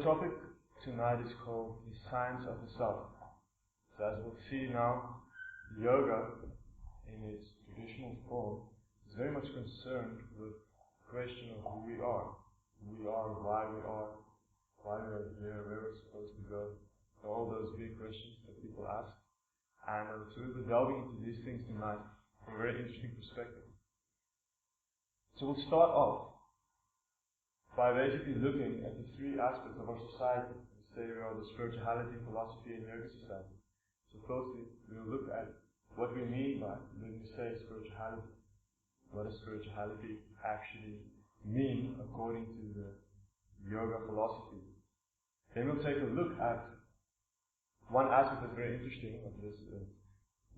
topic tonight is called the science of the self. So as we'll see now, yoga in its traditional form is very much concerned with the question of who we are, why we are here, where we're supposed to go. So all those big questions that people ask. And so we'll be delving into these things tonight from a very interesting perspective. So we'll start off by basically looking at the three aspects of our society. Say we are the spirituality, philosophy, and yoga society. So firstly, we'll look at what we mean by when we say spirituality. What does spirituality actually mean according to the yoga philosophy? Then we'll take a look at one aspect that's very interesting of this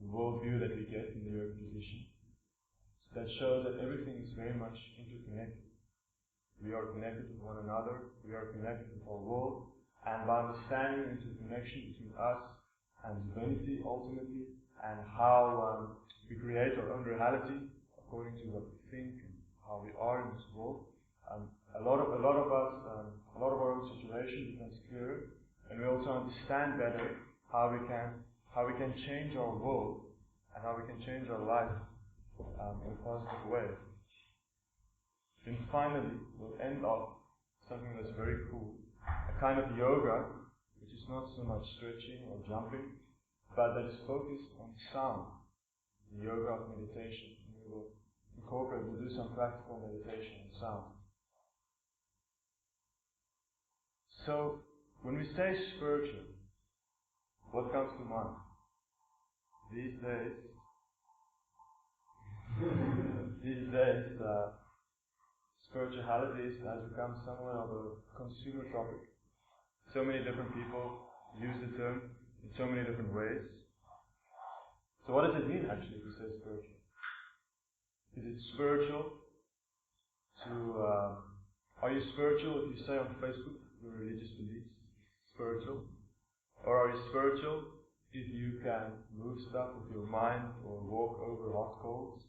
worldview that we get in the yoga tradition, that shows that everything is very much interconnected. We are connected with one another, we are connected with our world, and by understanding into the connection between us and divinity ultimately, and how we create our own reality according to what we think and how we are in this world, a lot of our own situation becomes clearer, and we also understand better how we can change our world and how we can change our life in a positive way. Then finally, we'll end up something that's very cool, a kind of yoga which is not so much stretching or jumping, but that is focused on sound, the yoga of meditation. We'll do some practical meditation on sound. So, when we say spiritual, what comes to mind? These days, spirituality has become somewhat of a consumer topic. So many different people use the term in so many different ways. So what does it mean actually to say spiritual? Is it spiritual to, are you spiritual if you say on Facebook your religious beliefs? Spiritual? Or are you spiritual if you can move stuff with your mind or walk over hot coals?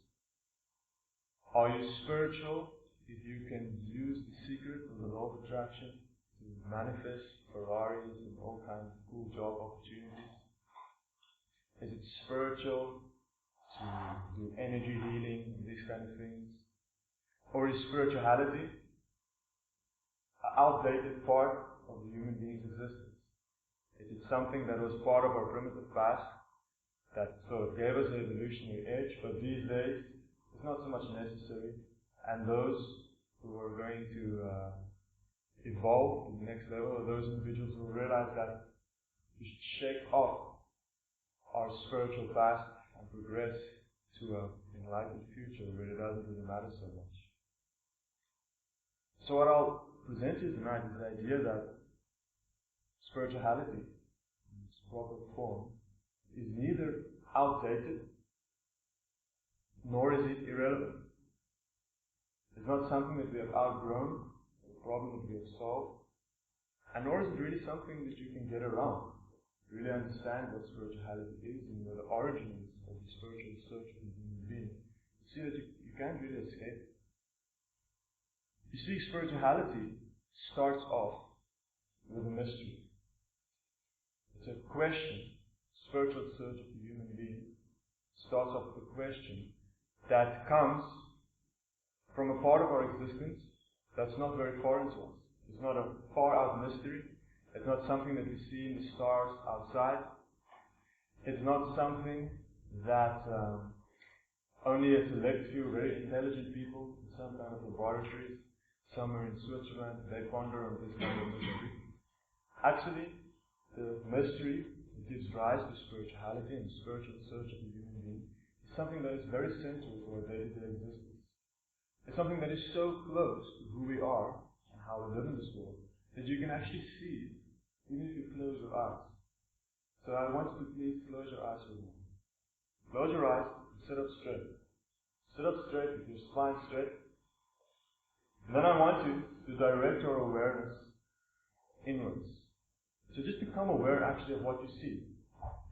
Are you spiritual if you can use the secret of the law of attraction to manifest Ferraris and all kinds of cool job opportunities? Is it spiritual to do energy healing and these kind of things? Or is spirituality an outdated part of the human being's existence? Is it something that was part of our primitive past that sort of gave us an evolutionary edge, but these days it's not so much necessary, and those who are going to evolve to the next level are those individuals who realize that we should shake off our spiritual past and progress to an enlightened future where it doesn't really matter so much. So what I'll present to you tonight is the idea that spirituality, in its proper form, is neither outdated nor is it irrelevant. It's not something that we have outgrown, a problem that we have solved, and nor is it really something that you can get around. Really understand what spirituality is and what the origin is of the spiritual search of the human being. You see that you can't really escape it. You see, spirituality starts off with a mystery. It's a question. Spiritual search of the human being starts off with a question that comes from a part of our existence that's not very foreign to us. It's not a far-out mystery. It's not something that we see in the stars outside. It's not something that only a select few very intelligent people in some kind of laboratories somewhere in Switzerland, they ponder on this kind of mystery. Actually, the mystery that gives rise to spirituality and the spiritual search of the human being is something that is very central to our day-to-day existence. It's something that is so close to who we are and how we live in this world that you can actually see it even if you close your eyes. So I want you to please close your eyes for a moment. Close your eyes and sit up straight. Sit up straight with your spine straight. And then I want you to direct your awareness inwards. So just become aware actually of what you see.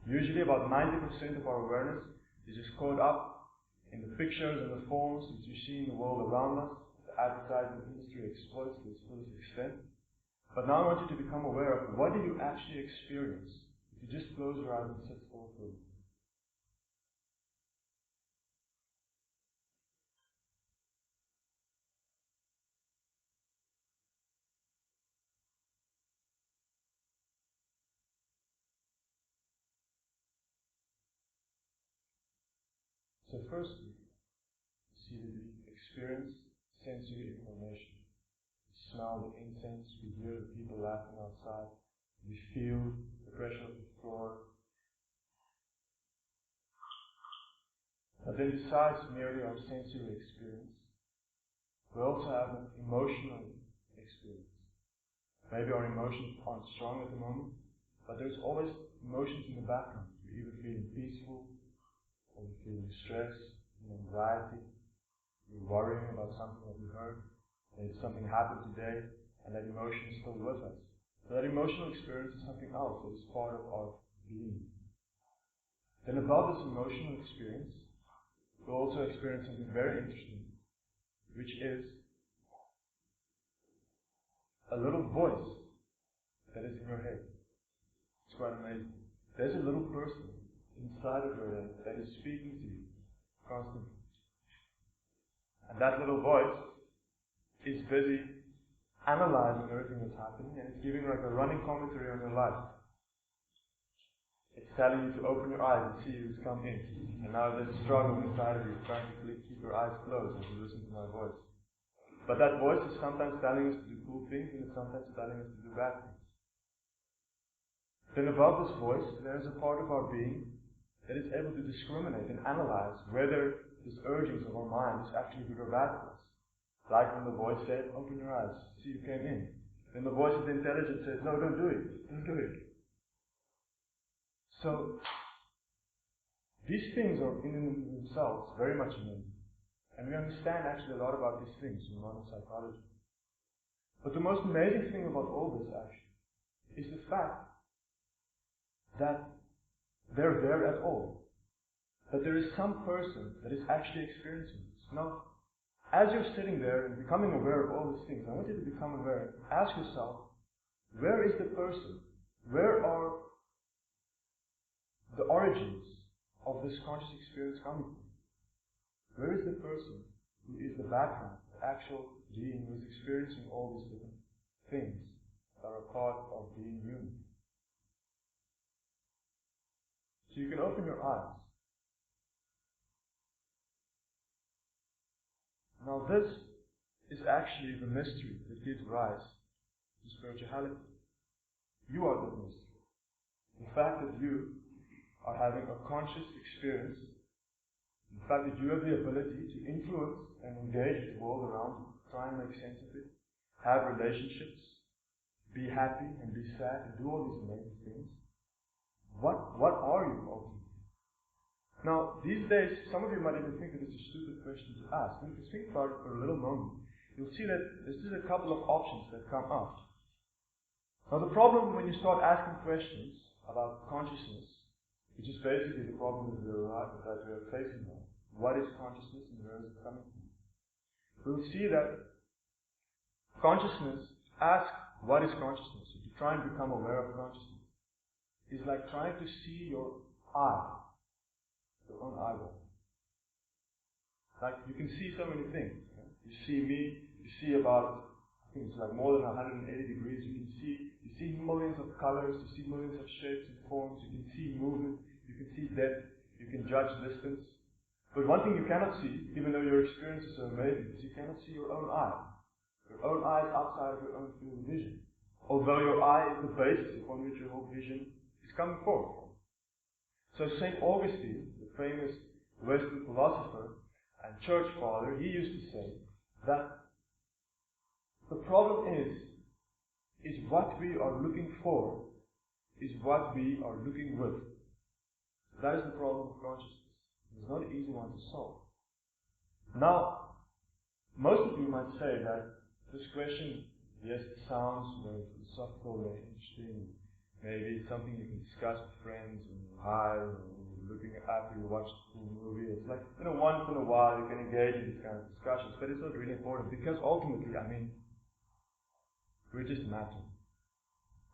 Usually about 90% of our awareness is just caught up in the pictures and the forms that you see in the world around us. The advertising industry exploits to its fullest extent. But now I want you to become aware of what do you actually experience if you just close your eyes and sit still for a minute. So firstly, see that we experience sensory information. We smell the incense, we hear the people laughing outside, we feel the pressure of the floor. But then besides merely our sensory experience, we also have an emotional experience. Maybe our emotions aren't strong at the moment, but there's always emotions in the background. We're either feeling peaceful, or we're feeling stress and anxiety. We're worrying about something that we heard. Maybe something happened today, and that emotion is still with us. So that emotional experience is something else that is part of our being. Then above this emotional experience, we'll also experience something very interesting, which is a little voice that is in your head. It's quite amazing. There's a little person inside of your head that is speaking to you constantly. And that little voice is busy analyzing everything that's happening, and it's giving like a running commentary on your life. It's telling you to open your eyes and see who's come in. And now there's a struggle inside of you, trying to keep your eyes closed as you listen to my voice. But that voice is sometimes telling us to do cool things, and it's sometimes telling us to do bad things. Then above this voice, there is a part of our being that is able to discriminate and analyze whether this urgings of our mind is actually good or bad for us. Like when the voice said, open your eyes, see who came in. Then the voice of the intelligence says, no, don't do it, don't do it. So, these things are in themselves very much amazing. And we understand actually a lot about these things in modern psychology. But the most amazing thing about all this actually is the fact that they're there at all. That there is some person that is actually experiencing this. Now, as you're sitting there and becoming aware of all these things, I want you to become aware. Ask yourself, where is the person? Where are the origins of this conscious experience coming from? Where is the person who is the background, the actual being who is experiencing all these different things that are part of being human? So you can open your eyes. Now this is actually the mystery that gives rise to spirituality. You are the mystery. The fact that you are having a conscious experience, the fact that you have the ability to influence and engage the world around you, try and make sense of it, have relationships, be happy and be sad, and do all these amazing things. What are you ultimately? Now, these days, some of you might even think that it's a stupid question to ask. And if you think about it for a little moment, you'll see that there's just a couple of options that come up. Now, the problem when you start asking questions about consciousness, which is basically the problem that we are facing now. What is consciousness and where is it coming from? We'll see that consciousness, ask what is consciousness, if you try and become aware of consciousness, is like trying to see your eye, your own eyeball. Like you can see so many things. Okay? You see me, you see about, I think it's like more than 180 degrees. You see millions of colors, you see millions of shapes and forms, you can see movement, you can see depth, you can judge distance. But one thing you cannot see, even though your experience is so amazing, is you cannot see your own eye. Your own eye is outside of your own field of vision. Although your eye is the basis upon which your whole vision is coming forth from. So St. Augustine, the famous Western philosopher and church father, he used to say that the problem is what we are looking for is what we are looking with. So that is the problem of consciousness. It's not an easy one to solve. Now, most of you might say that this question, yes, it sounds very philosophical, very interesting. Maybe it's something you can discuss with friends when you're high, or looking after you watch a cool movie. It's like, once in a while you can engage in these kind of discussions, but it's not really important because ultimately, we're just matter.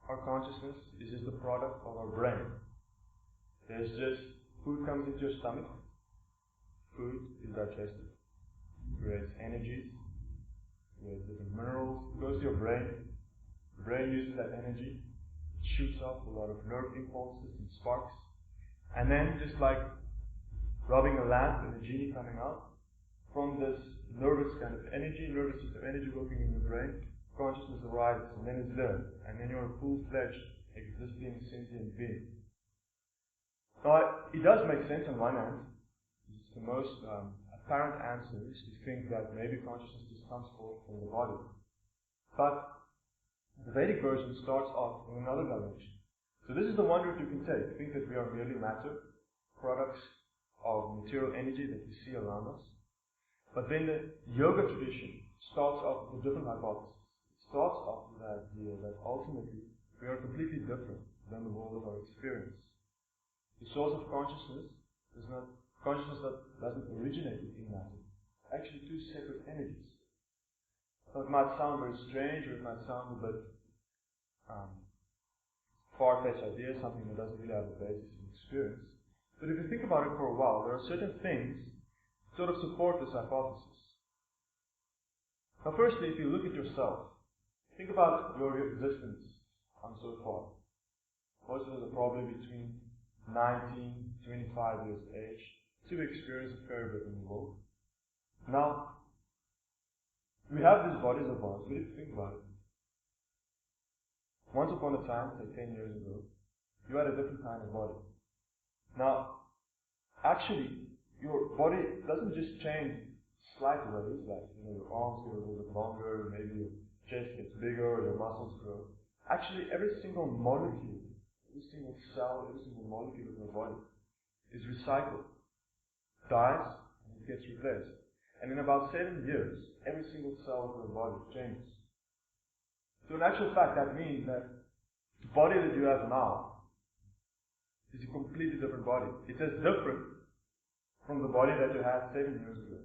our consciousness is just a product of our brain. There's just food comes into your stomach, food is digested, creates energies, creates different minerals, goes to your brain. The brain uses that energy, shoots off a lot of nerve impulses and sparks, and then just like rubbing a lamp and the genie coming out, from this nervous kind of energy, nervous system energy working in your brain, consciousness arises and then it's there, and then you're a full-fledged, existing, sentient being. Now, it does make sense on one hand. It's the most apparent answer is to think that maybe consciousness just comes forth from the body. But the Vedic version starts off in another direction. So this is the one route you can take. Think that we are merely matter, products of material energy that we see around us. But then the yoga tradition starts off with a different hypothesis. It starts off with the idea that ultimately we are completely different than the world of our experience. The source of consciousness doesn't originate in matter. Actually, two separate energies. So it might sound very strange, or it might sound a bit far-fetched idea, something that doesn't really have a basis in experience. But if you think about it for a while, there are certain things that sort of support this hypothesis. Now, firstly, if you look at yourself, think about your existence so far. Most of us are probably between 19, 25 years of age, so we experience a fair bit in the world. Now, we have these bodies of ours, but if you think about it, once upon a time, say 10 years ago, you had a different kind of body. Now, actually, your body doesn't just change slight ways, like your arms get a little bit longer, maybe your chest gets bigger, or your muscles grow. Actually, every single molecule, every single cell, every single molecule of your body is recycled, dies, and it gets replaced. And in about 7 years, every single cell of your body changes. So in actual fact, that means that the body that you have now is a completely different body. It's as different from the body that you had 7 years ago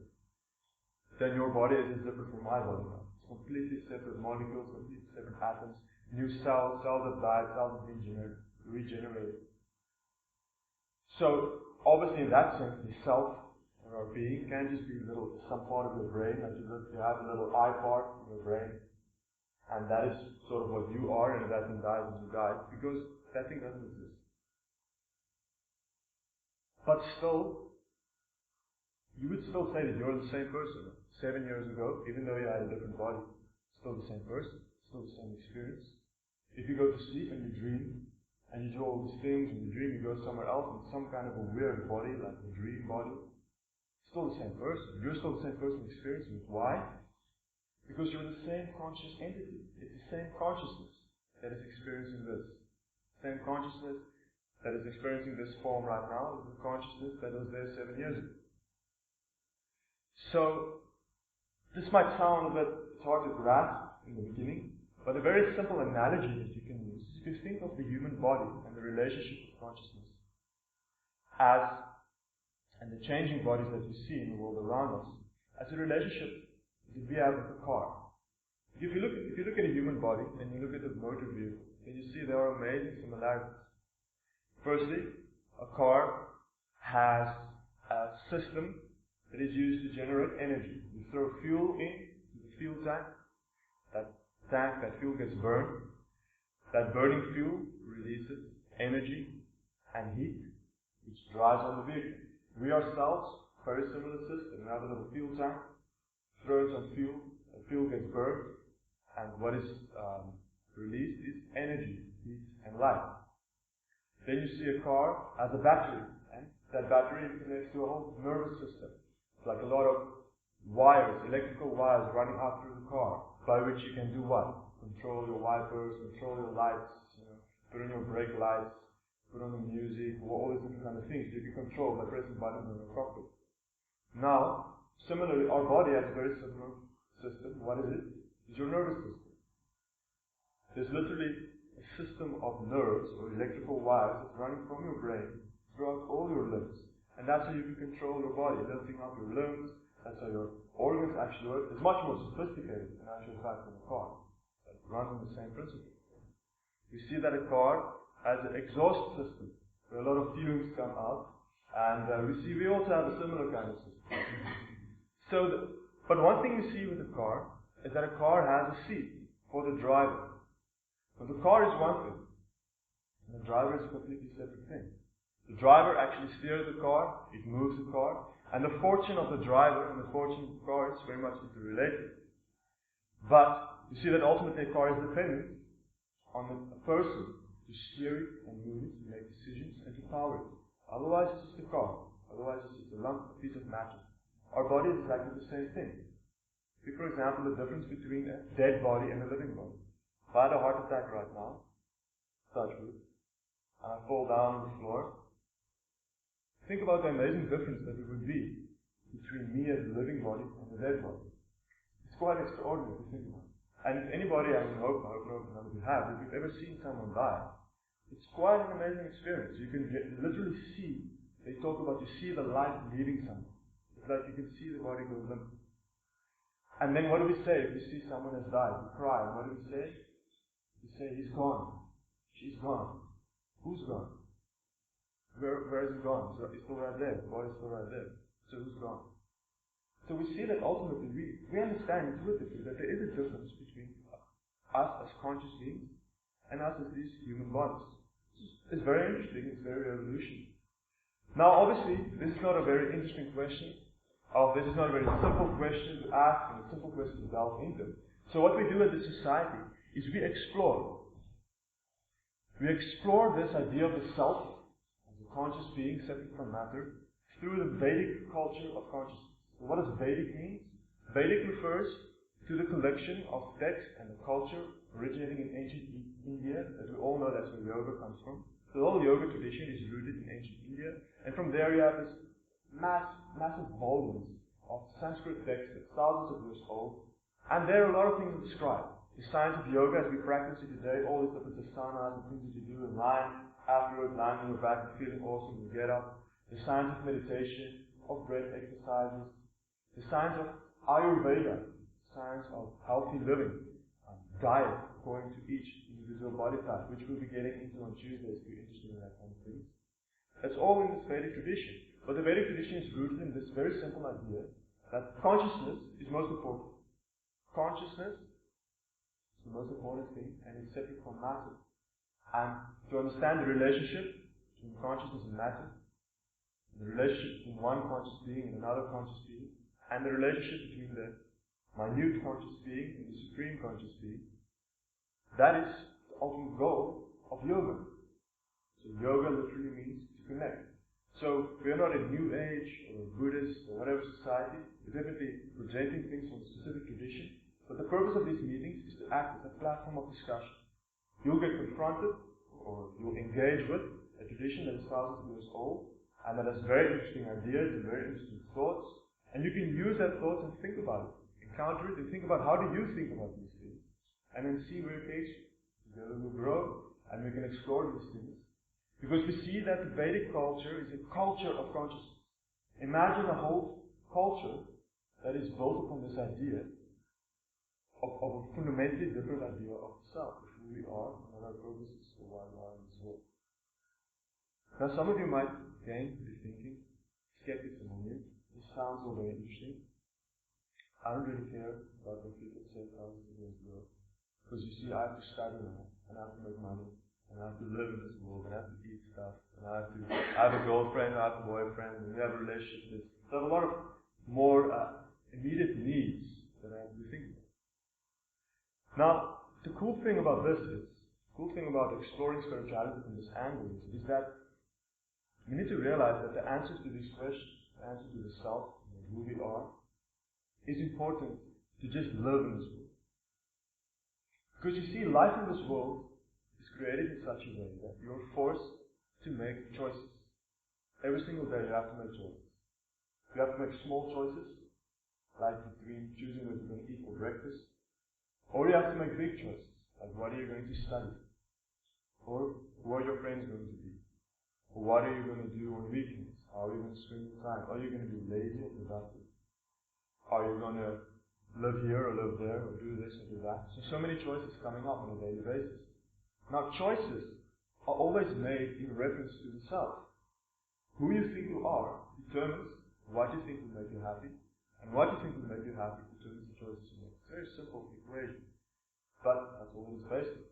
then your body is as different from my body now. It's completely separate molecules, completely separate atoms, new cells, cells that died, cells that have been regenerated. So obviously in that sense, the self or our being can't just be some part of your brain, like you have a little eye part in your brain, and that is sort of what you are, and if that thing dies, then you die, because that thing doesn't exist. But still, you would still say that you're the same person. 7 years ago, even though you had a different body, still the same person, still the same experience. If you go to sleep and you dream, and you do all these things, and you dream you go somewhere else in some kind of a weird body, like a dream body, still the same person. You're still the same person experiencing it. Why? Because you're the same conscious entity. It's the same consciousness that is experiencing this. Same consciousness that is experiencing this form right now is the consciousness that was there 7 years ago. So, this might sound a bit hard to grasp in the beginning, but a very simple analogy that you can use is if you think of the human body and the relationship of consciousness and the changing bodies that you see in the world around us, as a relationship that we have with a car. If you look at a human body and you look at a motor vehicle, then you see there are amazing similarities. Firstly, a car has a system that is used to generate energy. You throw fuel into the fuel tank, that fuel gets burned. That burning fuel releases energy and heat, which drives on the vehicle. We ourselves, very similar system. We have a little fuel tank, throw in some fuel, the fuel gets burned, and what is released is energy, heat, and light. Then you see a car as a battery, and that battery connects to a whole nervous system. It's like a lot of wires, electrical wires running up through the car, by which you can do what? Control your wipers, control your lights, put on your brake lights, put on the music, all these different kind of things you can control by pressing buttons on your cockpit. Now, similarly, our body has a very similar system. What is it? It's your nervous system. There's literally a system of nerves or electrical wires that's running from your brain throughout all your limbs. And that's how you can control your body, lifting up your limbs. That's how your organs actually work. It's much more sophisticated in actual fact than a car. It runs on the same principle. We see that a car has an exhaust system where a lot of fumes come out, and we also have a similar kind of system. But one thing we see with a car is that a car has a seat for the driver. But the car is one thing, and the driver is a completely separate thing. The driver actually steers the car, it moves the car, and the fortune of the driver and the fortune of the car is very much interrelated. But you see that ultimately a car is dependent on a person to steer it and move it, to make decisions and to power it. Otherwise it's just a car. Otherwise it's just a piece of matter. Our body is exactly the same thing. See, for example, the difference between a dead body and a living body. If I had a heart attack right now, touch wood, and I fall down on the floor, think about the amazing difference that it would be between me as a living body and a dead body. It's quite extraordinary to think about. And if anybody, I hope none of you have, if you've ever seen someone die, it's quite an amazing experience. You can literally see, they talk about, you see the life leaving someone. It's like you can see the body go limp. And then what do we say if we see someone has died? We cry. And what do we say? We say, he's gone. She's gone. Who's gone? Where is he gone? He's still right there. The body's still right there. So who's gone? So we see that ultimately we understand intuitively that there is a difference between us as conscious beings and us as these human bodies. It's very interesting. It's very revolutionary. Now, obviously, this is not a very interesting question. This is not a very simple question to ask and a simple question to delve into. So what we do as a society is we explore. We explore this idea of the self conscious being separate from matter through the Vedic culture of consciousness. So what does Vedic mean? Vedic refers to the collection of texts and the culture originating in ancient India, that we all know that's where yoga comes from. The whole yoga tradition is rooted in ancient India, and from there you have this massive volumes of Sanskrit texts that's thousands of years old, and there are a lot of things described. The science of yoga as we practice it today, all these different asanas and things that you do in line, afterwards, lying on your back and feeling awesome, you get up. The science of meditation, of breath exercises. The science of Ayurveda, science of healthy living, diet according to each individual body type, which we'll be getting into on Tuesday if you're interested in that kind of thing. It's all in this Vedic tradition. But the Vedic tradition is rooted in this very simple idea that consciousness is most important. Consciousness is the most important thing, and it's separate from matter. And to understand the relationship between consciousness and matter, the relationship between one conscious being and another conscious being, and the relationship between the minute conscious being and the supreme conscious being, that is the ultimate goal of yoga. So yoga literally means to connect. So we are not a New Age or a Buddhist or whatever society. We're definitely presenting things from a specific tradition. But the purpose of these meetings is to act as a platform of discussion. You'll get confronted, or you'll engage with, a tradition that is thousands of years old, and that has very interesting ideas and very interesting thoughts, and you can use that thoughts and think about it, encounter it, and think about how do you think about these things, and then see where it takes you. Together we'll grow, and we can explore these things, because we see that the Vedic culture is a culture of consciousness. Imagine a whole culture that is built upon this idea of a fundamentally different idea of the self, of who we are and what our purpose is, or why we are in this world. Now some of you might again be thinking, skeptics among you, this sounds all very interesting. I don't really care about what people say thousands of years ago. Because you see, I have to study now, and I have to make money, and I have to live in this world, and I have to eat stuff, and I have a girlfriend, I have a boyfriend, and we have a relationship. So I have a lot of more immediate needs that I have to think about. Now, the cool thing about exploring spirituality from this angle is that we need to realize that the answers to these questions, the answer to the self, and who we are, is important to just live in this world. Because you see, life in this world is created in such a way that you're forced to make choices. Every single day you have to make choices. You have to make small choices, like between choosing what you're going to eat for breakfast, or you have to make big choices, like what are you going to study, or who are your friends going to be, or what are you going to do on weekends, how are you going to spend your time, are you going to be lazy or productive, are you going to live here or live there, or do this or do that. So many choices coming up on a daily basis. Now, choices are always made in reference to the self. Who you think you are determines what you think will make you happy, and what you think will make you happy determines the choices you make. It's a very simple equation, but that's all it is based on.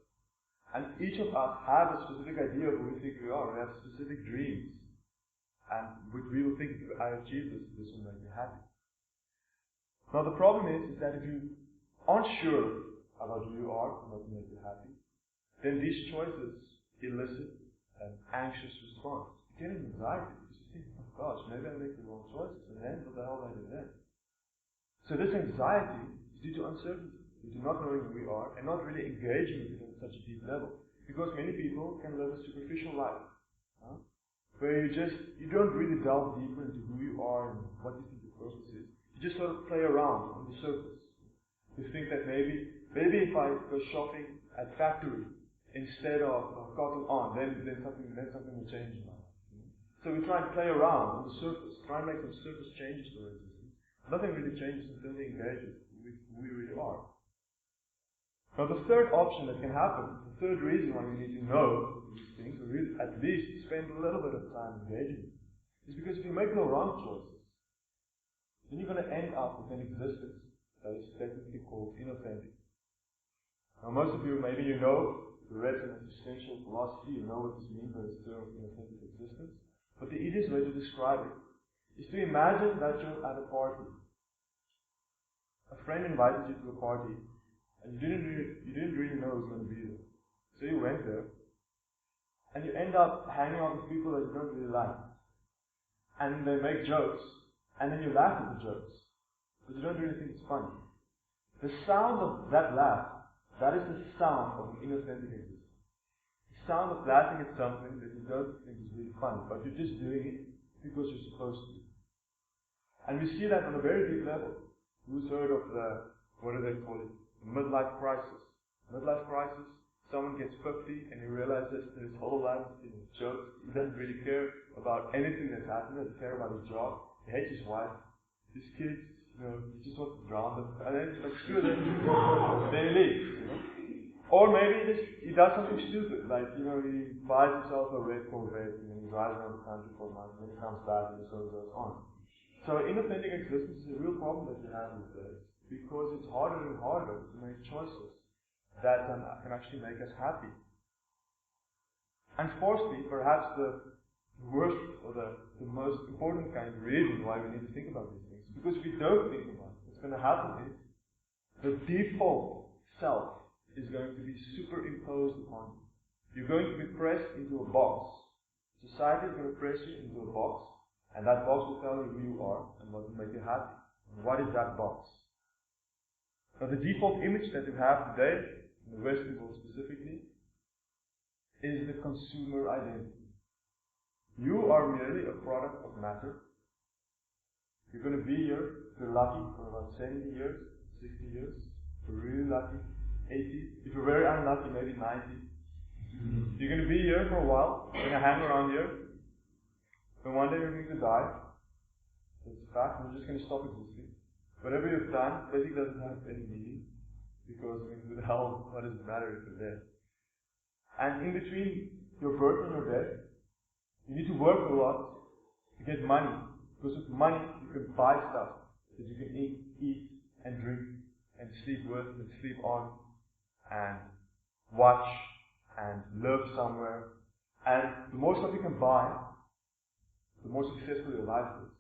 And each of us have a specific idea of who we think we are. We have specific dreams, and which we will think, if I achieve this will make me happy. Now, the problem is that if you aren't sure about who you are and what will make you happy, then these choices elicit an anxious response. You get an anxiety because you think, oh gosh, maybe I make the wrong choices, and then what the hell do I do then? So this anxiety is due to uncertainty, due to not knowing who we are and not really engaging with it at such a deep level. Because many people can live a superficial life, where you don't really delve deeper into who you are and what you think your purpose is. You just sort of play around on the surface. You think that maybe if I go shopping at factory instead of Cotton On, then something will change in my life. So we try and play around on the surface, try and make some surface changes to our existence. Nothing really changes until we engage with who we really are. Now, the third option that can happen, the third reason why we need to know these things, or really at least spend a little bit of time engaging, is because if you make no wrong choices, then you're going to end up with an existence that is technically called inauthentic. Now, most of you, maybe you know, you read some existential philosophy, you know what this means by this term inauthentic existence. But the easiest way to describe it is to imagine that you're at a party. A friend invited you to a party, and you didn't really know who was going to be there. So you went there, and you end up hanging out with people that you don't really like. And they make jokes, and then you laugh at the jokes, but you don't really think it's funny. The sound of that laugh, that is the sound of an inauthentic existence. The sound of laughing at something that you don't think is really funny, but you're just doing it because you're supposed to. And we see that on a very deep level. Who's heard of what do they call it? The midlife crisis. Midlife crisis, someone gets 50 and he realizes that his whole life has been jokes. He doesn't really care about anything that's happened. He doesn't care about his job. He hates his wife, his kids. He just wants to drown them. And then he's like, screw them. Then he leaves. Or maybe he does something stupid, like, he buys himself a red Corvette and then he drives around the country for a month and then he comes back and so goes on. So inauthentic existence is a real problem that we have these days, because it's harder and harder to make choices that can actually make us happy. And fourthly, perhaps the worst or the most important kind of reason why we need to think about these things, because if we don't think about it, what's going to happen is the default self is going to be superimposed upon you. You're going to be pressed into a box. Society is going to press you into a box, and that box will tell you who you are and what will make you happy. And what is that box? Now, the default image that we have today, in the Western world specifically, is the consumer identity. You are merely a product of matter. You're going to be here, if you're lucky, for about 70 years, 60 years. If you're really lucky, 80. If you're very unlucky, maybe 90. You're going to be here for a while. You're going to hang around here. Then one day you're going to die. That's a fact. You're just going to stop existing. Whatever you've done basically doesn't have any meaning. Because, who the hell, what does it matter if you're dead? And in between your birth and your death, you need to work a lot to get money. Because with money, you can buy stuff that you can eat and drink and sleep with and sleep on and watch and live somewhere. And the more stuff you can buy, the more successful your life is.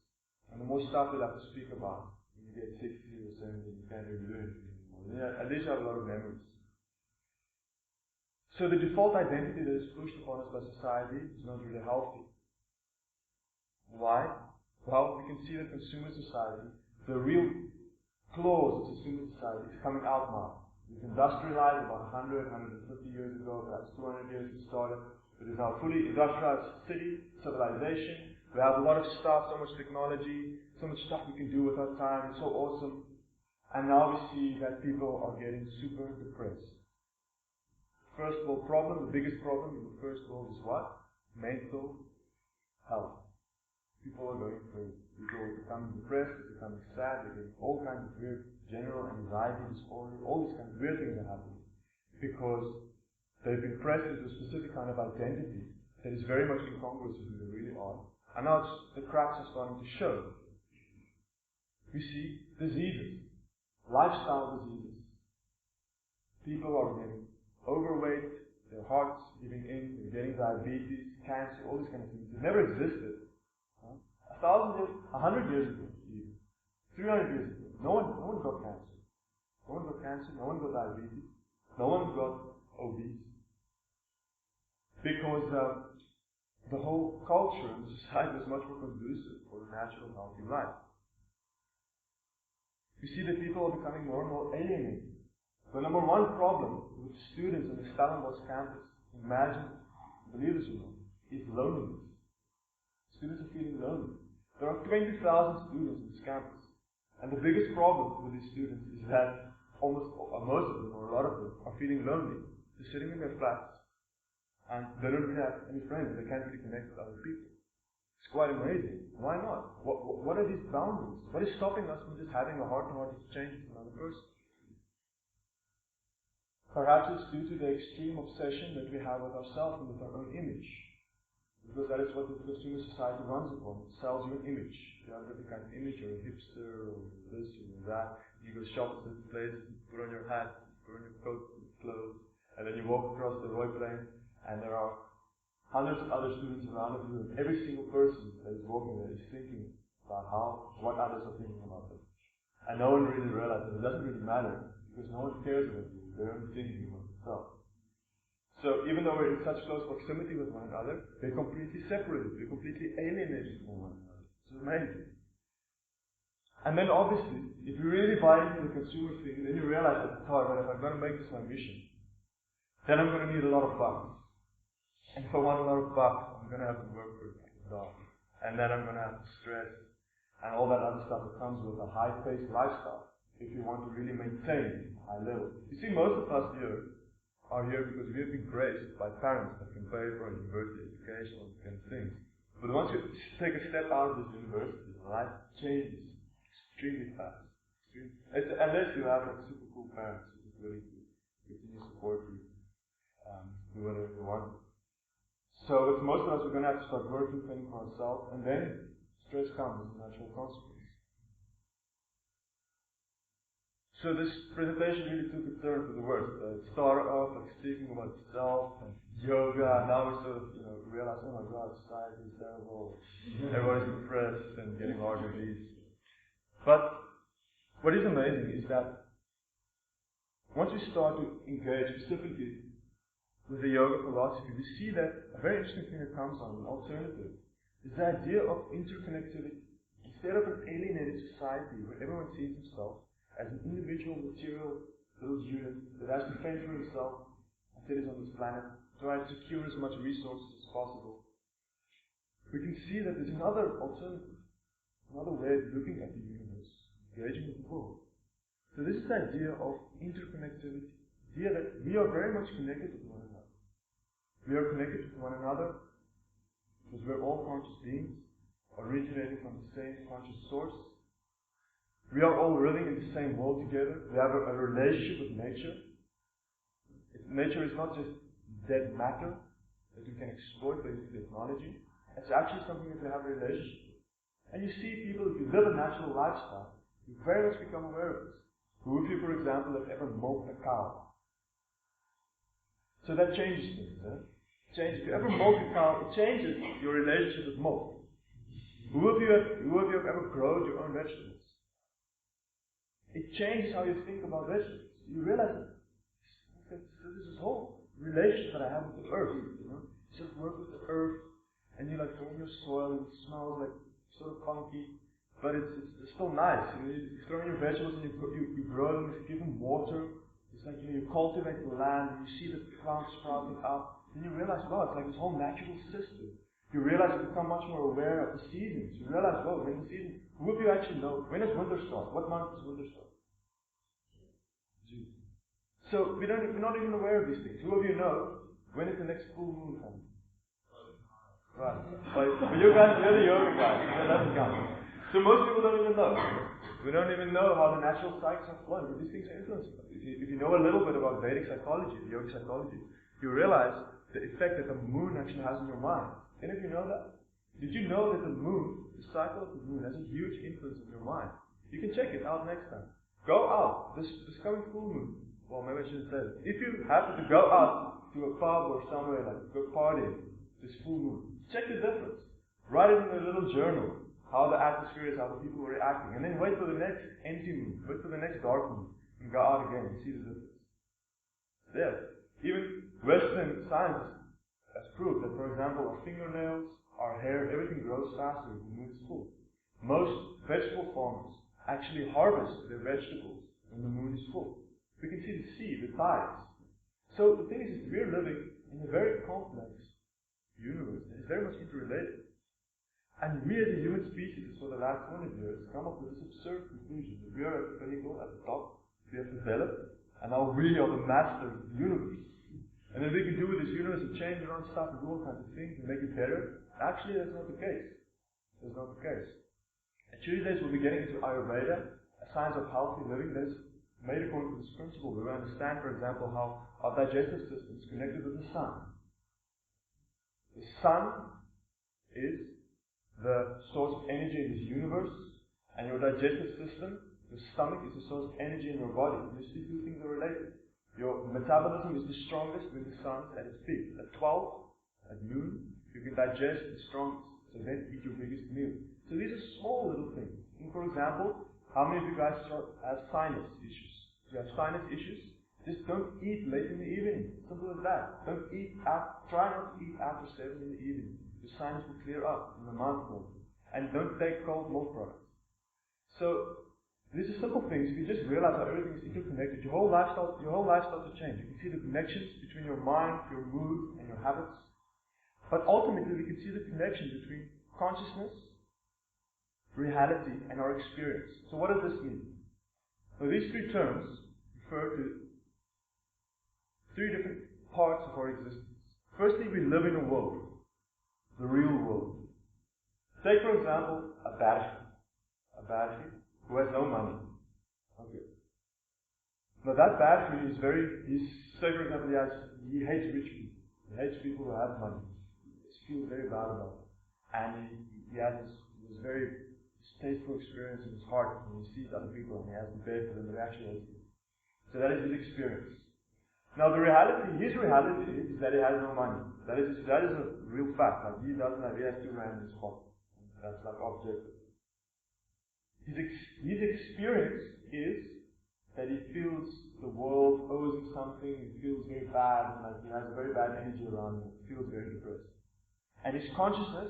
And the more stuff you'll have to speak about. When you get 60 or 70, you can't really do anything anymore. At least you have a lot of memories. So the default identity that is pushed upon us by society is not really healthy. Why? Well, we can see that consumer society, the real claws of consumer society is coming out now. We've industrialized about 100, 150 years ago, perhaps 200 years we started. It is now a fully industrialized city, civilization. We have a lot of stuff, so much technology, so much stuff we can do with our time. It's so awesome. And now we see that people are getting super depressed. First world problem, the biggest problem in the first world is what? Mental health. People are going crazy. People are becoming depressed, they're becoming sad, they're getting all kinds of weird general anxiety disorder, all these kinds of weird things are happening. Because They've been pressed into a specific kind of identity that is very much incongruous with who they really are. And now the cracks are starting to show. We see diseases, lifestyle diseases. People are getting overweight, their hearts giving in, they're getting diabetes, cancer, all these kind of things. It never existed. 1,000 years, 100 years ago, even 300 years ago, no one got cancer. No one got cancer, no one got diabetes, no one got obese. Because the whole culture and the society was much more conducive for a natural, healthy life. We see that people are becoming more and more alienated. The number one problem with students on the Stellenbosch campus, imagine, believe this or not, is loneliness. Students are feeling lonely. There are 20,000 students on this campus. And the biggest problem with these students is that most of them, or a lot of them, are feeling lonely. They're sitting in their flats, and they don't really have any friends. They can't really connect with other people. It's quite amazing. Why not? What are these boundaries? What is stopping us from just having a heart-to-heart exchange with another person? Perhaps it's due to the extreme obsession that we have with ourselves and with our own image. Because that is what the consumer society runs upon. It sells you an image. You have every kind of image, you're a hipster, or this, or that. You go shop at this place, you put on your hat, put on your coat, clothes, and then you walk across the Roy Plain, and there are hundreds of other students around you, and every single person that is walking there is thinking about what others are thinking about them. And no one really realizes it doesn't really matter, because no one cares about you. They're only thinking about themselves. So even though we're in such close proximity with one another, we're completely separated. We're completely alienated from one another. It's amazing. And then obviously, if you really buy into the consumer thing, then you realize at the time that if I'm going to make this my mission, then I'm going to need a lot of bucks. And if I want a lot of bucks, I'm going to have to work for $1. And then I'm going to have to stress and all that other stuff that comes with a high-paced lifestyle if you want to really maintain a high level. You see, most of us here are here because we have been graced by parents that can pay for a university education and kind of things. But once you take a step out of this university, life changes extremely fast. Unless you have like super cool parents who are willing to continue to support you, do whatever you want. So with most of us, we're going to have to start working, fending for ourselves, and then stress comes as a natural consequence. So this presentation really took a turn for the worse. It started off like speaking about self and yoga, and now we sort of realize, oh my God, society is terrible. Everybody's depressed and getting heart disease. But what is amazing is that once we start to engage specifically with the yoga philosophy, we see that a very interesting thing that comes on, an alternative, is the idea of interconnectivity. Instead of an alienated society where everyone sees himself as an individual material little unit that has to fend for himself until he's on this planet, try to secure as much resources as possible, we can see that there's another alternative, another way of looking at the universe, engaging with the world. So this is the idea of interconnectivity, the idea that we are very much connected with one another. We are connected with one another because we're all conscious beings, originating from the same conscious source. We are all living in the same world together. We have a relationship with nature. Nature is not just dead matter that we can exploit by using technology. It's actually something that we have a relationship with. And you see people, if you live a natural lifestyle, you very much become aware of this. Who of you, for example, have ever milked a cow? So that changes things. If you ever milk a cow, it changes your relationship with milk. Who of you have ever grown your own vegetables? It changes how you think about vegetables. You realize that there's this whole relationship that I have with the earth. You sort of work with the earth, and you like go in your soil, and it smells like sort of funky, but it's still nice. You throw in your vegetables and you grow them. If you give them water, it's like you cultivate the land, and you see the plants sprouting up. Then you realize, wow, it's like this whole natural system. You realize you become much more aware of the seasons. You realize, well, when the season, who of you actually know, when does winter start? What month does winter start? June. So we're not even aware of these things. Who of you know, when is the next full moon coming? Right. But you guys, you're the yoga guys, so that doesn't count. So most people don't even know. We don't even know how the natural cycles are flowing, but these things are influencing us. If you know a little bit about Vedic psychology, the yoga psychology, you realize the effect that the moon actually has on your mind. Any of you know that? Did you know that the moon, the cycle of the moon, has a huge influence on your mind? You can check it out next time. Go out, this coming full moon. Well, maybe I shouldn't say it. If you happen to go out to a pub or somewhere, like go partying, this full moon, check the difference. Write it in a little journal, how the atmosphere is, how the people are reacting, and then wait for the next empty moon, wait for the next dark moon, and go out again and see the difference. There. Even Western science has proved that, for example, our fingernails, our hair, everything grows faster when the moon is full. Most vegetable farmers actually harvest their vegetables when the moon is full. We can see the sea, the tides. So the thing is, we're living in a very complex universe that is very much interrelated. And we as a human species, for the last 100 years, come up with this absurd conclusion that we are at the pinnacle, at the top, we have developed, and now we are the masters of the universe. And then we can do with this universe and change around stuff and do all kinds of things and make it better. Actually, that's not the case. That's not the case. At Tuesdays, we'll be getting into Ayurveda, a science of healthy living that is made according to this principle. We will understand, for example, how our digestive system is connected with the sun. The sun is the source of energy in this universe, and your digestive system, the stomach, is the source of energy in your body. And these two things are related. Your metabolism is the strongest when the sun is at its peak. At 12, at noon, you can digest the strongest. So then eat your biggest meal. So these are small little things. And for example, how many of you guys have sinus issues? If you have sinus issues, just don't eat late in the evening. Simple as that. Try not to eat after 7 in the evening. Your sinus will clear up in the mouth more. And don't take cold milk products. So these are simple things. If you just realize how everything is interconnected, your whole lifestyle will change. You can see the connections between your mind, your mood, and your habits. But ultimately, we can see the connection between consciousness, reality, and our experience. So what does this mean? So these three terms refer to three different parts of our existence. Firstly, we live in a world, the real world. Take, for example, a battery who has no money. Okay. Now that battery is say for example, he hates rich people. He hates people who have money. He feels very bad about it. And he has this very distasteful experience in his heart when he sees other people and he has to beg for them, but actually hates them. So that is his experience. Now his reality is that he has no money. That is a real fact. Like he has 2 rand in his pocket. That's like objective. His experience is that he feels the world owes him something, he feels very bad, and like he has very bad energy around him, he feels very depressed. And his consciousness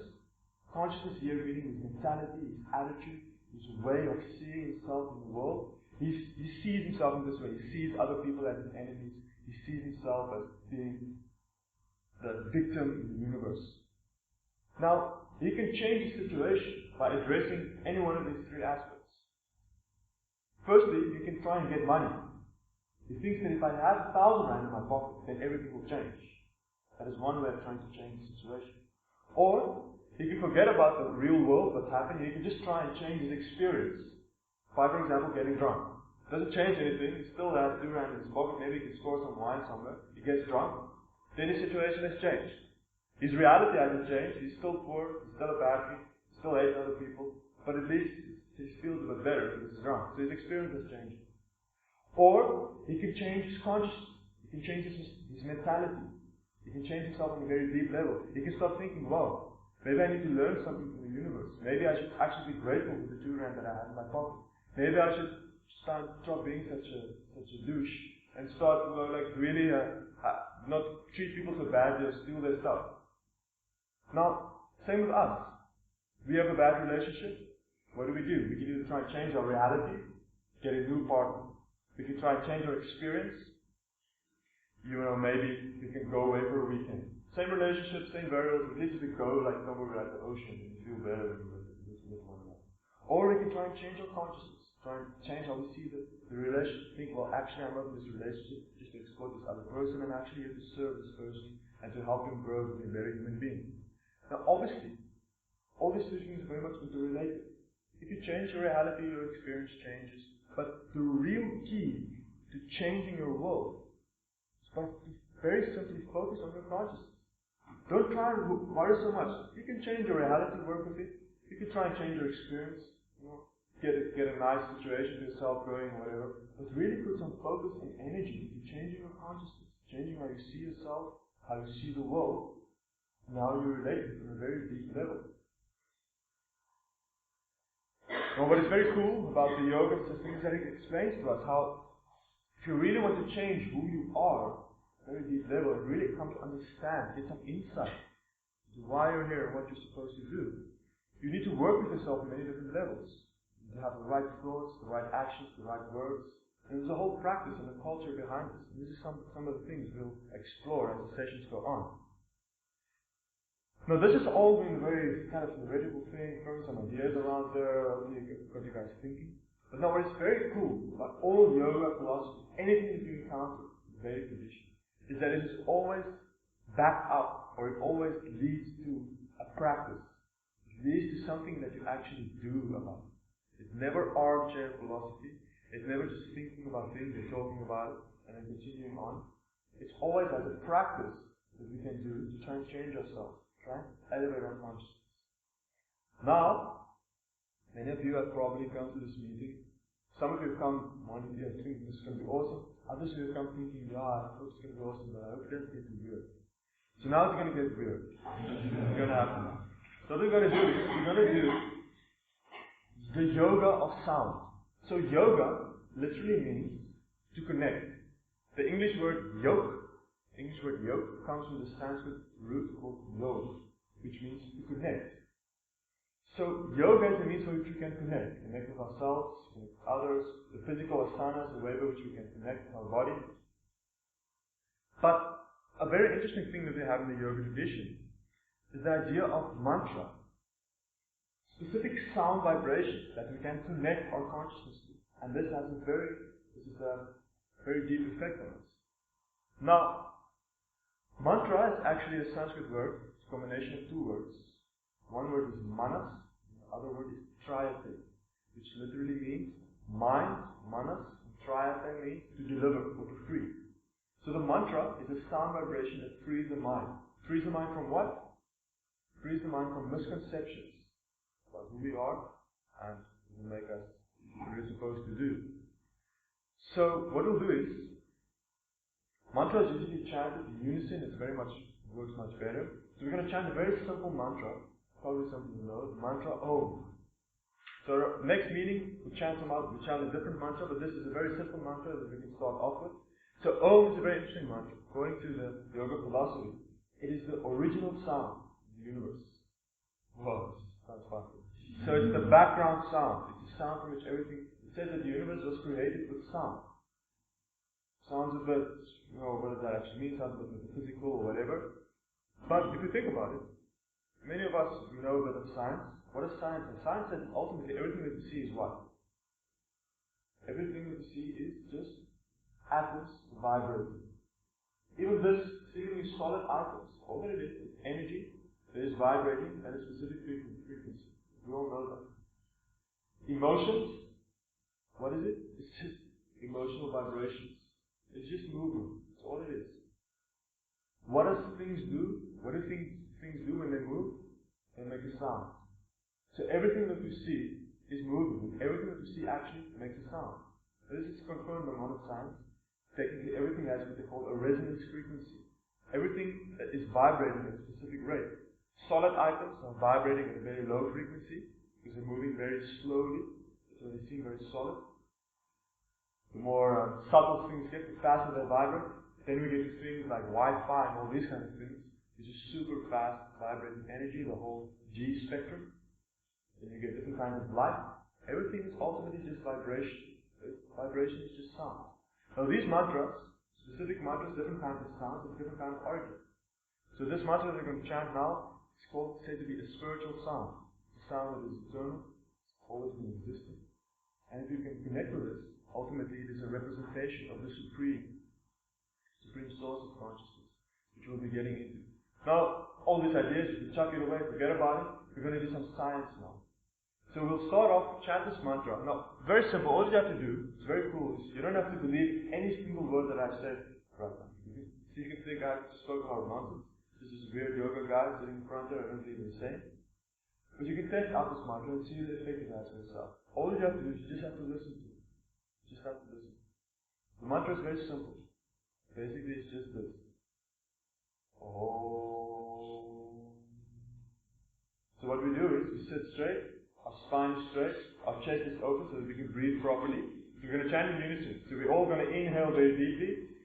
here meaning his mentality, his attitude, his way of seeing himself in the world, he sees himself in this way. He sees other people as his enemies. He sees himself as being the victim in the universe. Now, he can change the situation by addressing any one of these 3 aspects. Firstly, you can try and get money. He thinks that if I have 1,000 rand in my pocket, then everything will change. That is one way of trying to change the situation. Or, he can forget about the real world, what's happening. He can just try and change his experience by, for example, getting drunk. Doesn't change anything. He still has 2 rand in his pocket. Maybe he can score some wine somewhere. He gets drunk. Then his situation has changed. His reality hasn't changed. He's still poor. He's still a battery. He still hates other people. But at least he feels a bit better because he's drunk. So his experience has changed. Or he can change his consciousness. He can change his mentality. He can change himself on a very deep level. He can start thinking, wow, maybe I need to learn something from the universe. Maybe I should actually be grateful for the 2 rand that I have in my pocket. Maybe I should stop being such a douche and start really not treat people so badly or steal their stuff. Now, same with us. We have a bad relationship. What do? We can either try and change our reality, get a new partner. We can try and change our experience. Maybe we can go away for a weekend. Same relationship, same variables, at least if we go somewhere like the ocean and you feel better when you're with one another. Or we can try and change our consciousness, try and change how we see the relationship. Think, well, actually I'm not in this relationship just to exploit this other person, I'm actually here to serve this person and to help him grow to be a better human being. Now obviously, all these 2 things are very much interrelated. If you change your reality, your experience changes. But the real key to changing your world is by very simply focus on your consciousness. Don't try and worry so much. You can change your reality, work with it. You can try and change your experience, get a nice situation for yourself going, whatever. But really put some focus and energy into changing your consciousness, changing how you see yourself, how you see the world, and how you relate it on a very deep level. Now, what is very cool about the yoga system is that it explains to us how, if you really want to change who you are, very deep level, and really come to understand, get some insight into why you're here and what you're supposed to do, you need to work with yourself on many different levels. You have the right thoughts, the right actions, the right words, and there's a whole practice and a culture behind this. And this is some of the things we'll explore as the sessions go on. Now, this has all been a very kind of theoretical thing, throwing some ideas around there, got you guys thinking. But now, what is very cool about all yoga philosophy, anything that you encounter in the Vedic tradition, is that it is always backed up, or it always leads to a practice. It leads to something that you actually do about it. It's never armchair philosophy. It's never just thinking about things and talking about it and then continuing on. It's always as a practice that we can do to try and change ourselves, try and elevate our consciousness. Now, many of you have probably come to this meeting. Some of you have come wanting to think this is going to be awesome. Others of you have come thinking, I hope it's going to be awesome, but I hope it doesn't get too weird. So now it's going to get weird. It's going to happen. So what we're going to do is, we're going to do the yoga of sound. So yoga literally means to connect. The English word yoke comes from the Sanskrit root called yod, which means to connect. So yoga is a means by which we can connect with ourselves, with others, the physical asanas, the way by which we can connect with our body. But a very interesting thing that we have in the yoga tradition is the idea of mantra. Specific sound vibrations that we can connect our consciousness to. And this is a very deep effect on us. Now, mantra is actually a Sanskrit word. It's a combination of two words. One word is manas, and the other word is trayate, which literally means mind, manas, and trayate means to deliver or to free. So the mantra is a sound vibration that frees the mind. Frees the mind from what? Frees the mind from misconceptions about who we are and will make us what we're supposed to do. So what we'll do is, mantra is usually chanted in unison. It works much better. So we're going to chant a very simple mantra, probably something you know, the mantra Om. So next meeting we'll chant a different mantra, but this is a very simple mantra that we can start off with. So Om is a very interesting mantra. According to the yoga philosophy, it is the original sound of the universe. Wow, this sounds fun. So it's the background sound. It's the sound from which everything. It says that the universe was created with sound. Sounds a bit, what does that actually mean? Sounds a bit metaphysical or whatever. But if you think about it, many of us know a bit of science. What is science? And science says ultimately everything that we see is what? Everything that we see is just atoms vibrating. Even this seemingly solid items, all that it is energy that is vibrating at a specific frequency. We all know that. Emotions, what is it? It's just emotional vibrations. It's just movement. That's all it is. What does things do? What do things do when they move? They make a sound. So everything that we see is moving. Everything that we see actually makes a sound. This is confirmed by modern science. Technically, everything has what they call a resonance frequency. Everything that is vibrating at a specific rate. Solid items are vibrating at a very low frequency because they're moving very slowly, so they seem very solid. The more subtle things get, the faster they vibrate. Then we get to things like Wi-Fi and all these kinds of things, which is super fast vibrating energy, the whole G spectrum. Then you get different kinds of light. Everything is ultimately just vibration. Vibration is just sound. Now these mantras, specific mantras, different kinds of sounds, have different kinds of origin. So this mantra that we're going to chant now is said to be a spiritual sound. A sound that is eternal, it's always been existing. And if you can connect with this, ultimately it is a representation of the supreme source of consciousness, which we'll be getting into. Now, all these ideas, you can chuck it away, forget about it. We're going to do some science now. So we'll start off, chant this mantra. Now, very simple. All you have to do, it's very cool, is you don't have to believe any single word that I've said right now. You can So you can think I spoke about nonsense. This is weird yoga guy sitting in front there, I don't even say. But you can test out this mantra and see the effect it has for yourself. All you have to do is you just have to listen to it. You just have to listen. The mantra is very simple. Basically, it's just this. Om. So what we do is we sit straight, our spine is straight, our chest is open so that we can breathe properly. So we're going to chant in unison. So we're all going to inhale very deeply.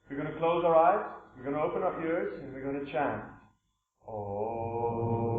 We're going to close our eyes, we're going to open our ears, and we're going to chant. Om.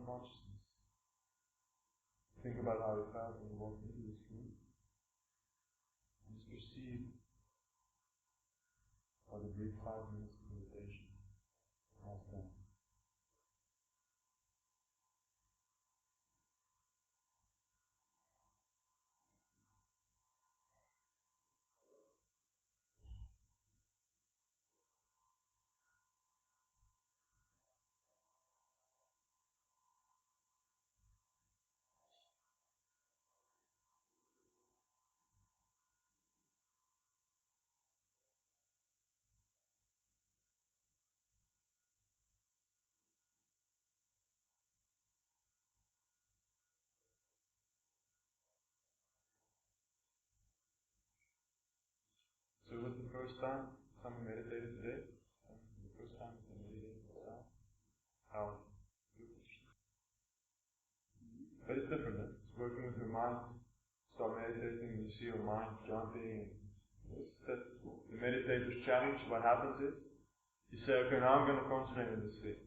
Consciousness. Think about how you felt when you walked into this room. And just perceive how the brief 5 minutes of meditation has done. So it was the first time someone meditated today? The first time they meditated itself? How? But it's different, eh? It's working with your mind. Start meditating and you see your mind jumping. The meditator's challenge, what happens is, you say, okay, now I'm going to concentrate on this thing.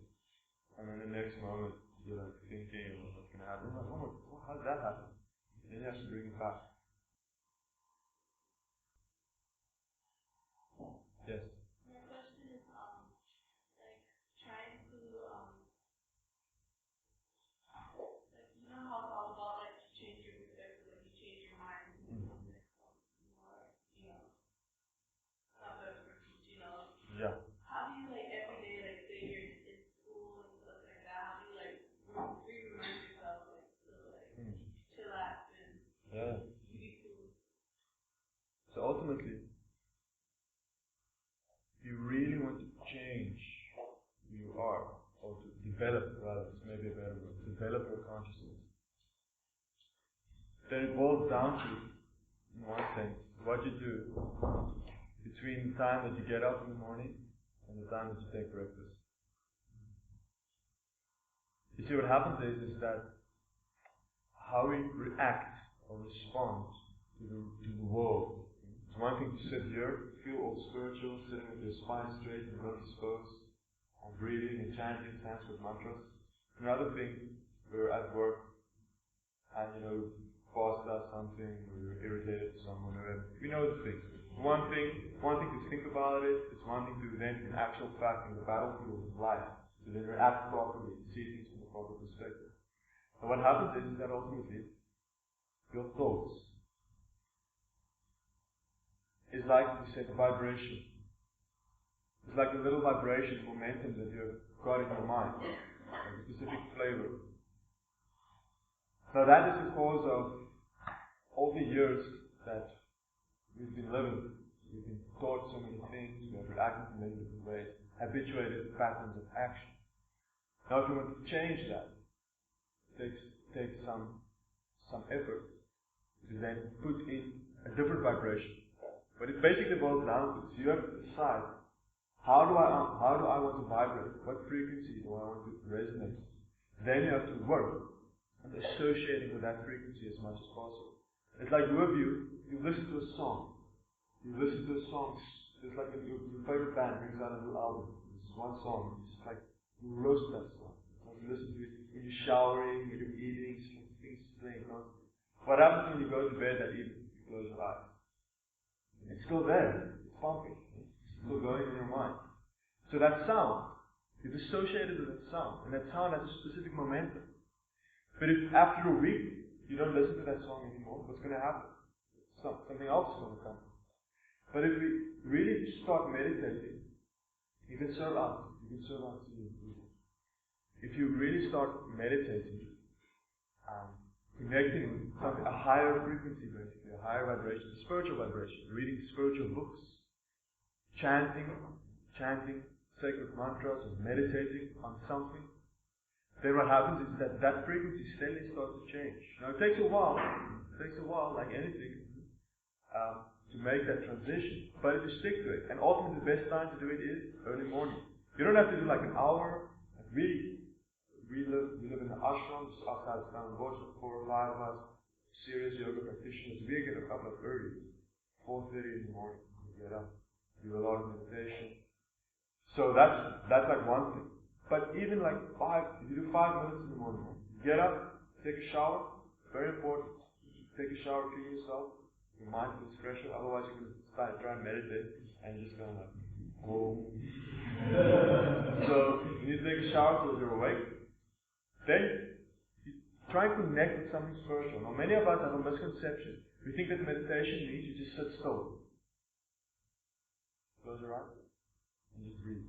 And then the next moment, you're like thinking, what's going to happen? Like, oh, how did that happen? Then you have to bring it back. Yes. My question is, like, trying to, like, you know how it's all about, like, to change your perspective, like, you change your mind to do something more, you know, something, you know. Yeah. How do you, like, every day, like, say you're in school and stuff like that, how do you, like, remind yourself, like, to, like, chillax and be cool? So ultimately, you really want to change who you are, or to develop, rather, it's maybe a better word, develop your consciousness. Then it boils down to, in one sense, what you do between the time that you get up in the morning and the time that you take breakfast. You see, what happens is that how we react or respond to the world, It's one thing to sit here, feel all spiritual, sitting with your spine straight and well disposed, and breathing and chanting Sanskrit mantras. Another thing, we're at work, and boss does something, or you're irritated to someone, or whatever. We know the thing. One thing to think about it, it's one thing to then, in actual fact, in the battlefield of life, to then react properly, see things from a proper perspective. And what happens is that ultimately, your thoughts is like, we said, vibration. It's like a little vibration, momentum that you've got in your mind, like a specific flavor. So that is the cause of all the years that we've been living. We've been taught so many things, we have reacted in many different ways, habituated patterns of action. Now if you want to change that, it takes some effort to then put in a different vibration. But it basically boils down to this. You have to decide, how do I want to vibrate? What frequency do I want to resonate? Then you have to work on associating with that frequency as much as possible. It's like you listen to a song. You listen to a song, it's like your favorite band brings out a new album. This is one song, you just like, you roast that song. Like you listen to it when you're showering, when you're eating, just like things playing constantly. What happens when you go to bed that evening? You close your eyes. It's still there, it's pumping, it's still going in your mind. So that sound, you've associated with that sound, and that sound has a specific momentum. But if after a week, you don't listen to that song anymore, what's going to happen? Something else is going to come. But if we really start meditating, you can serve out to you. If you really start meditating, connecting with something, a higher frequency basically, a higher vibration, a spiritual vibration, reading spiritual books, chanting sacred mantras, or meditating on something, then what happens is that frequency steadily starts to change. Now it takes a while, like anything, to make that transition, but if you stick to it, and ultimately the best time to do it is early morning. You don't have to do like an hour. Like we live in an ashram just outside Stellenbosch, 4 or 5 of us, serious yoga practitioners. We get up like early, 4:30 in the morning. We get up, do a lot of meditation. So that's like one thing. But even like if you do 5 minutes in the morning, get up, take a shower, very important. Take a shower, clean yourself, your mind feels fresher, otherwise you're going to try and meditate and you're just going to like, whoa. So you need to take a shower so you're awake. Then you try and connect with something spiritual. Now many of us have a misconception. We think that meditation means you just sit still. Close your eyes and just breathe.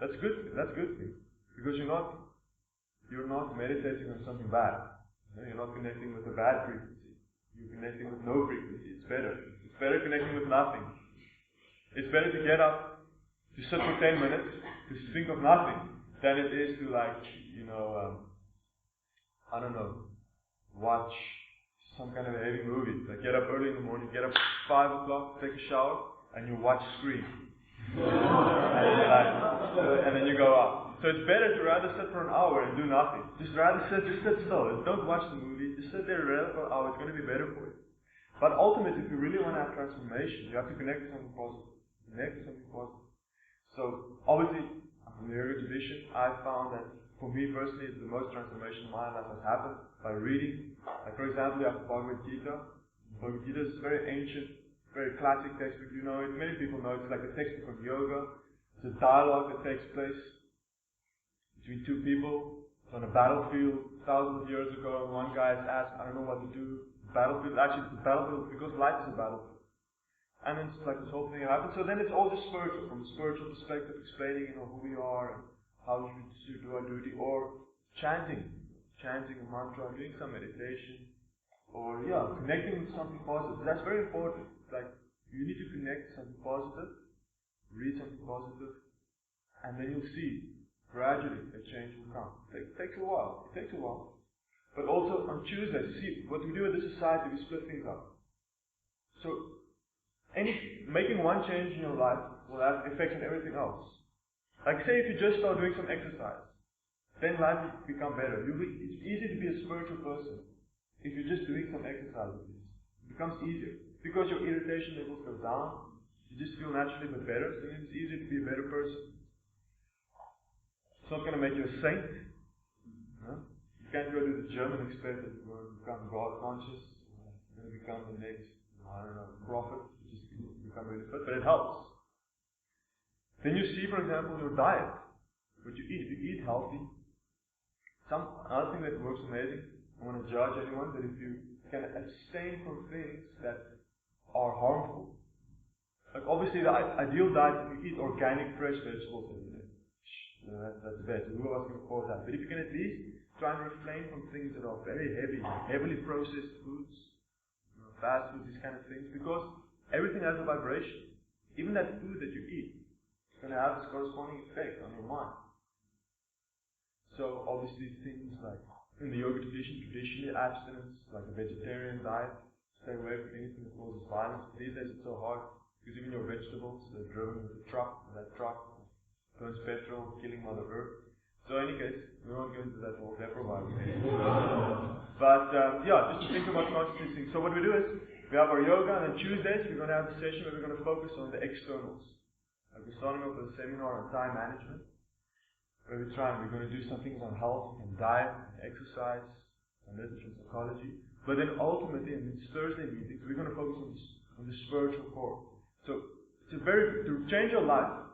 That's good. That's a good thing. Because you're not meditating on something bad. You're not connecting with a bad frequency. You're connecting with no frequency. It's better. It's better connecting with nothing. It's better to get up, to sit for 10 minutes, to think of nothing, than it is to watch some kind of a heavy movie. Like get up early in the morning, get up 5 o'clock, take a shower, and you watch Scream. and then you go out. So it's better to rather sit for an hour and do nothing. Just sit still. Don't watch the movie. Just sit there for an hour. It's going to be better for you. But ultimately, if you really want to have transformation, you have to connect with something positive. So obviously, from the yoga tradition, I found that for me personally, the most transformation in my life has happened by reading. Like for example, you have the Bhagavad Gita. Bhagavad Gita is a very ancient, very classic textbook. You know it. Many people know it. It's like a textbook on yoga. It's a dialogue that takes place between two people on a battlefield thousands of years ago. One guy is asked, I don't know what to do. Battlefield, actually it's a battlefield because life is a battlefield. And then it's like this whole thing happens. So then it's all just spiritual, from a spiritual perspective, explaining who we are and how we should do our duty, or chanting a mantra, doing some meditation, or connecting with something positive. That's very important. Like you need to connect with something positive, read something positive, and then you'll see gradually a change will come. It takes a while. But also on Tuesday, see what we do in this society, we split things up. So making one change in your life will have effects on everything else. Like say if you just start doing some exercise, then life will become better. It's easy to be a spiritual person if you're just doing some exercise. It becomes easier. because your irritation levels go down, you just feel naturally a bit better, so then it's easier to be a better person. It's not going to make you a saint. No? You can't go to the gym and expect that you're going to become God conscious, you're going to become the next, prophet, you just become really fit, but it helps. Then you see, for example, your diet, what you eat. If you eat healthy, another thing that works amazing, I want to judge anyone, that if you can abstain from things that are harmful. Like obviously the ideal diet, if you eat organic, fresh vegetables every day. That's the best. Who else can afford that? But if you can at least try and refrain from things that are very heavy, heavily processed foods, fast food, these kind of things, because everything has a vibration. Even that food that you eat is going to have this corresponding effect on your mind. So obviously things like, in the yoga traditionally abstinence, like a vegetarian diet, stay away from anything that causes violence. These days it's so hard, because even your vegetables, they're driven with a truck, and that truck burns petrol, killing Mother Earth. So in any case, we won't go into that whole Deprobite. But just to think about consciously things. So what we do is, we have our yoga, and then Tuesdays we're going to have a session where we're going to focus on the externals. Like we're starting off with a seminar on time management, where we're going to do some things on health and diet, and exercise, and literature and psychology. But then ultimately, in these Thursday meetings, we're going to focus on the spiritual core. So to change your life,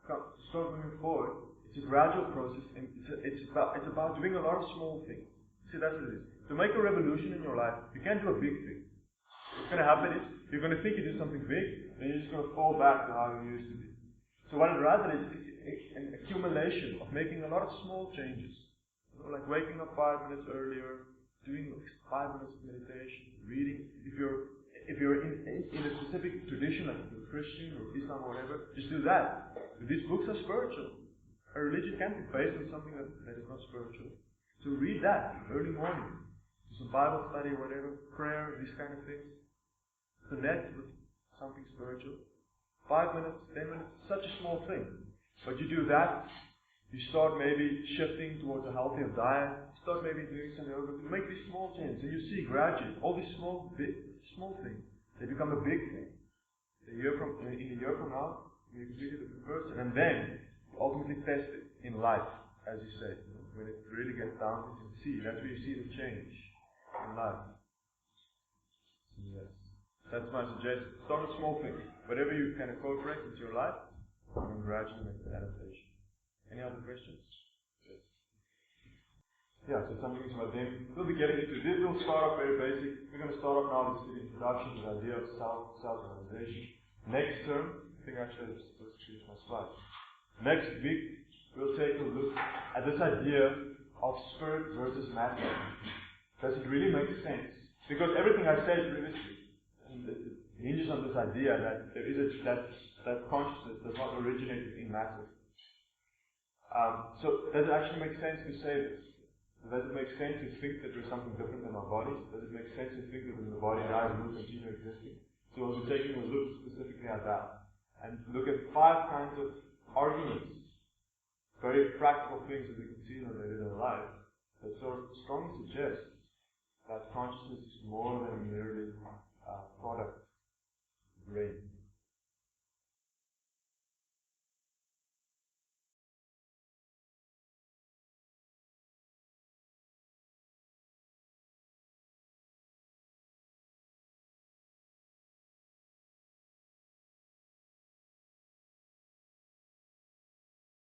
to start moving forward, it's a gradual process, and it's about doing a lot of small things. See, that's what it is. To make a revolution in your life, you can't do a big thing. What's going to happen is, you're going to think you do something big, then you're just going to fall back to how you used to be. So what I'd rather is an accumulation of making a lot of small changes. Like waking up 5 minutes earlier, doing 5 minutes of meditation, reading. If you're in a specific tradition, like you're Christian or Islam or whatever, just do that. But these books are spiritual. A religion can't be based on something that is not spiritual. So read that early morning. Do some Bible study or whatever, prayer, these kind of things. Connect with something spiritual. 5 minutes, 10 minutes, such a small thing. But you do that, you start maybe shifting towards a healthier diet, start maybe doing some yoga, you make these small changes, and you see gradually, all these small things, they become a big thing. In a year from now, you're a completely different person. And then, you ultimately test it in life, as you say. When it really gets down to it, you see, that's where you see the change in life. So yes. That's my suggestion. Start with small things. Whatever you can incorporate into your life, and then gradually make the adaptation. Any other questions? Yes. Yeah, so some things about them. We'll be getting into this. We'll start off very basic. We're going to start off now with the introduction to the idea of self-realization. Next term, I think actually let's change my slide. Next week, we'll take a look at this idea of spirit versus matter. Does it really make sense? Because everything I said previously, it hinges on this idea that there is that consciousness does not originate in matter. So does it actually make sense to say this? Does it make sense to think that there's something different in our bodies? Does it make sense to think that when the body dies, we will continue existing? So we'll be taking a look specifically at that. And look at 5 kinds of arguments, very practical things that we can see related in life, that sort of strongly suggest that consciousness is more than mere